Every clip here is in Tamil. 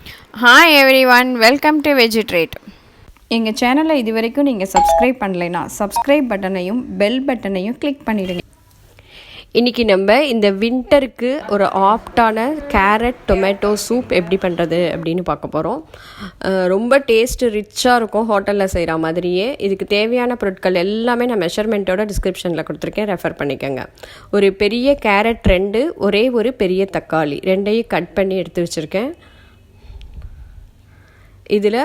Hi everyone, welcome to Veggie Treat. எங்கள் சேனலை இது வரைக்கும் நீங்கள் சப்ஸ்கிரைப் பண்ணலைன்னா சப்ஸ்கிரைப் பட்டனையும் பெல் பட்டனையும் கிளிக் பண்ணிடுங்க. இன்றைக்கி நம்ம இந்த வின்டருக்கு ஒரு ஆப்டான கேரட் டொமேட்டோ சூப் எப்படி பண்ணுறது அப்படின்னு பார்க்க போகிறோம். ரொம்ப டேஸ்ட்டு ரிச்சாக இருக்கும், ஹோட்டலில் செய்கிற மாதிரியே. இதுக்கு தேவையான பொருட்கள் எல்லாமே நான் மெஷர்மெண்ட்டோட டிஸ்கிரிப்ஷனில் கொடுத்துருக்கேன், ரெஃபர் பண்ணிக்கோங்க. ஒரு பெரிய கேரட் 2, ஒரே ஒரு பெரிய தக்காளி 2ஐயும் கட் பண்ணி எடுத்து வச்சுருக்கேன். இதில்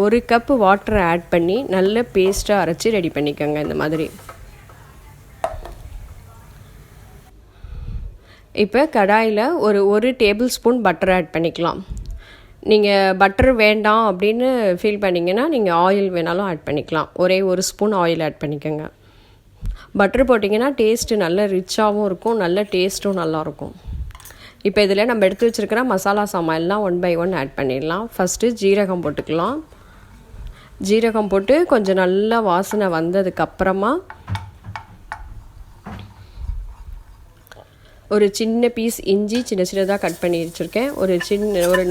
ஒரு கப்பு வாட்டரை ஆட் பண்ணி நல்ல பேஸ்ட்டாக அரைச்சி ரெடி பண்ணிக்கோங்க. இந்த மாதிரி இப்போ கடாயில் ஒரு டேபிள் ஸ்பூன் பட்டர் ஆட் பண்ணிக்கலாம். நீங்கள் பட்டர் வேண்டாம் அப்படின்னு ஃபீல் பண்ணிங்கன்னா நீங்கள் ஆயில் வேணாலும் ஆட் பண்ணிக்கலாம். ஒரு ஸ்பூன் ஆயில் ஆட் பண்ணிக்கோங்க. பட்டர் போட்டிங்கன்னா டேஸ்ட்டு நல்ல ரிச்சாகவும் இருக்கும், நல்ல டேஸ்ட்டும் நல்லாயிருக்கும். இப்போ இதில் நம்ம எடுத்து வச்சுருக்கிற மசாலா சாமான் எல்லாம் 1 by 1 ஆட் பண்ணிடலாம். ஃபஸ்ட்டு ஜீரகம் போட்டுக்கலாம். ஜீரகம் போட்டு கொஞ்சம் நல்லா வாசனை வந்ததுக்கப்புறமா ஒரு சின்ன பீஸ் இஞ்சி சின்னதாக கட் பண்ணி வச்சுருக்கேன். ஒரு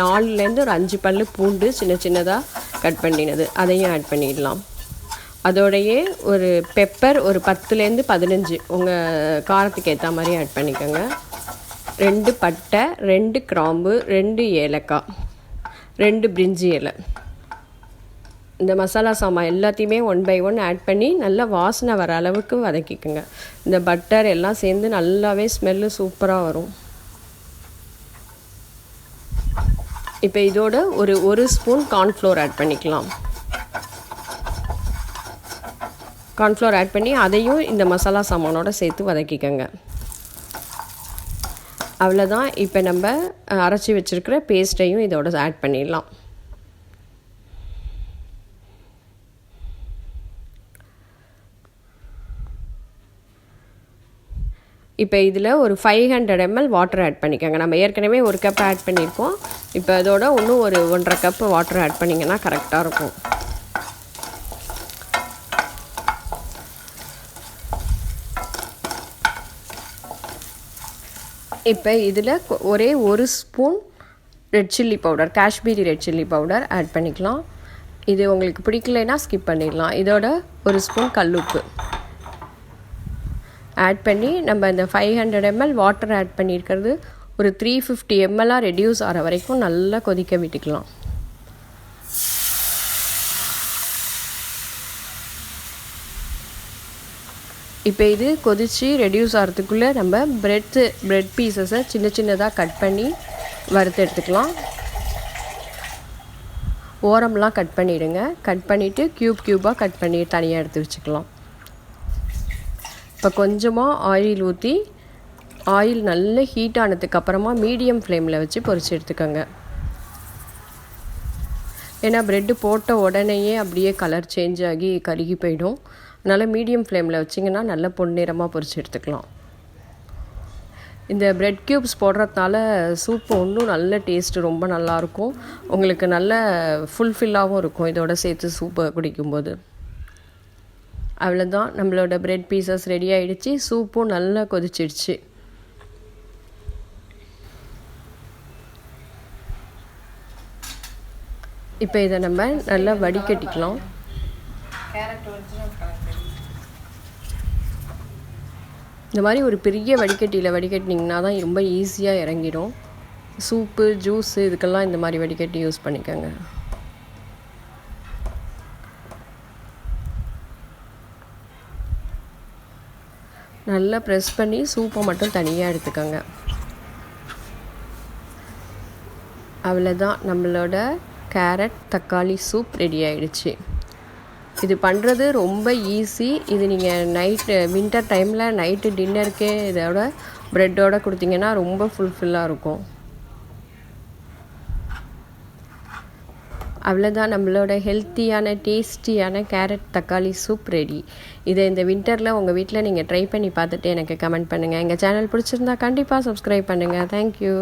4லேருந்து ஒரு 5 பல் பூண்டு சின்னதாக கட் பண்ணினது அதையும் ஆட் பண்ணிடலாம். அதோடையே ஒரு பெப்பர் ஒரு 10லேருந்து 15 உங்கள் காரத்துக்கு ஏற்ற மாதிரி ஆட் பண்ணிக்கோங்க. 2 பட்டை, 2 கிராம்பு, 2 ஏலக்காய், 2 பிரிஞ்சி இலை. இந்த மசாலா சாமான் எல்லாத்தையுமே 1 by 1 ஆட் பண்ணி நல்லா வாசனை வர அளவுக்கு வதக்கிக்குங்க. இந்த பட்டர் எல்லாம் சேர்ந்து நல்லாவே ஸ்மெல்லு சூப்பராக வரும். இப்போ இதோட ஒரு ஸ்பூன் கார்ன்ஃப்ளோர் ஆட் பண்ணிக்கலாம். கார்ன்ஃப்ளோர் ஆட் பண்ணி அதையும் இந்த மசாலா சாமானோட சேர்த்து வதக்கிக்கோங்க. அவ்வளோதான். இப்போ நம்ம அரைச்சி வச்சுருக்கிற பேஸ்ட்டையும் இதோட ஆட் பண்ணிடலாம். இப்போ இதில் ஒரு 500 ml வாட்டர் ஆட் பண்ணிக்கோங்க. நம்ம ஏற்கனவே ஒரு கப் ஆட் பண்ணியிருக்கோம். இப்போ அதோட இன்னும் ஒரு 1.5 கப் வாட்டர் ஆட் பண்ணிங்கன்னா கரெக்டாக இருக்கும். இப்போ இதில் ஒரு spoon red chilli powder, Kashmiri red chilli powder add பண்ணிக்கலாம். இது உங்களுக்கு பிடிக்கலைன்னா ஸ்கிப் பண்ணிடலாம். இதோட ஒரு ஸ்பூன் கல்லுப்பு ஆட் பண்ணி நம்ம இந்த 500 ml வாட்டர் ஆட் பண்ணியிருக்கிறது ஒரு 350 ml ரெடியூஸ் ஆகிற வரைக்கும் நல்லா கொதிக்க விட்டுக்கலாம். இப்போ இது கொதித்து ரெடியூஸ் ஆகிறதுக்குள்ளே நம்ம பிரெட் பீசஸை சின்னதாக கட் பண்ணி வறுத்து எடுத்துக்கலாம். ஓரம்லாம் கட் பண்ணிவிடுங்க. கட் பண்ணிவிட்டு க்யூபாக கட் பண்ணி தனியாக எடுத்து வச்சுக்கலாம். இப்போ கொஞ்சமாக ஆயில் ஊற்றி ஆயில் நல்ல ஹீட் ஆனதுக்கப்புறமா மீடியம் ஃப்ளேமில் வச்சு பொரிச்சு எடுத்துக்கோங்க. ஏன்னா ப்ரெட்டு போட்ட உடனேயே அப்படியே கலர் சேஞ்ச் ஆகி கருகி போயிடும். அதனால் மீடியம் ஃப்ளேமில் வச்சிங்கன்னா நல்லா பொன்னிறமாக பொரிச்சு எடுத்துக்கலாம். இந்த ப்ரெட் க்யூப்ஸ் போடுறதுனால சூப்பு இன்னும் நல்ல டேஸ்ட்டு ரொம்ப நல்லாயிருக்கும். உங்களுக்கு நல்ல ஃபுல்ஃபில்லாகவும் இருக்கும் இதோட சேர்த்து சூப்பை குடிக்கும்போது. அவ்வளோதான், நம்மளோட ப்ரெட் பீசஸ் ரெடி ஆகிடுச்சு. சூப்பும் நல்லா கொதிச்சிடுச்சு. இப்போ இதை நம்ம நல்லா வடிகட்டிக்கலாம். இந்த மாதிரி ஒரு பெரிய வடிகட்டியில் வடிகட்டினீங்கன்னா தான் ரொம்ப ஈஸியாக இறங்கிடும். சூப்பு, ஜூஸு இதுக்கெல்லாம் இந்த மாதிரி வடிகட்டி யூஸ் பண்ணிக்கோங்க. நல்லா ப்ரெஸ் பண்ணி சூப்பை மட்டும் தனியாக எடுத்துக்கோங்க. அவ்வளோதான், நம்மளோட கேரட் தக்காளி சூப் ரெடி ஆகிடுச்சு. இது பண்ணுறது ரொம்ப ஈஸி. இது நீங்கள் வின்டர் டைமில் நைட்டு டின்னருக்கே இதோட ப்ரெட்டோடு கொடுத்தீங்கன்னா ரொம்ப ஃபுல்ஃபில்லாக இருக்கும். அவ்வளோதான், நம்மளோட ஹெல்த்தியான டேஸ்டியான கேரட் தக்காளி சூப் ரெடி. இதை இந்த வின்டரில் உங்கள் வீட்டில் நீங்கள் ட்ரை பண்ணி பார்த்துட்டு எனக்கு கமெண்ட் பண்ணுங்கள். எங்கள் சேனல் பிடிச்சிருந்தா கண்டிப்பாக சப்ஸ்கிரைப் பண்ணுங்கள். தேங்க்யூ.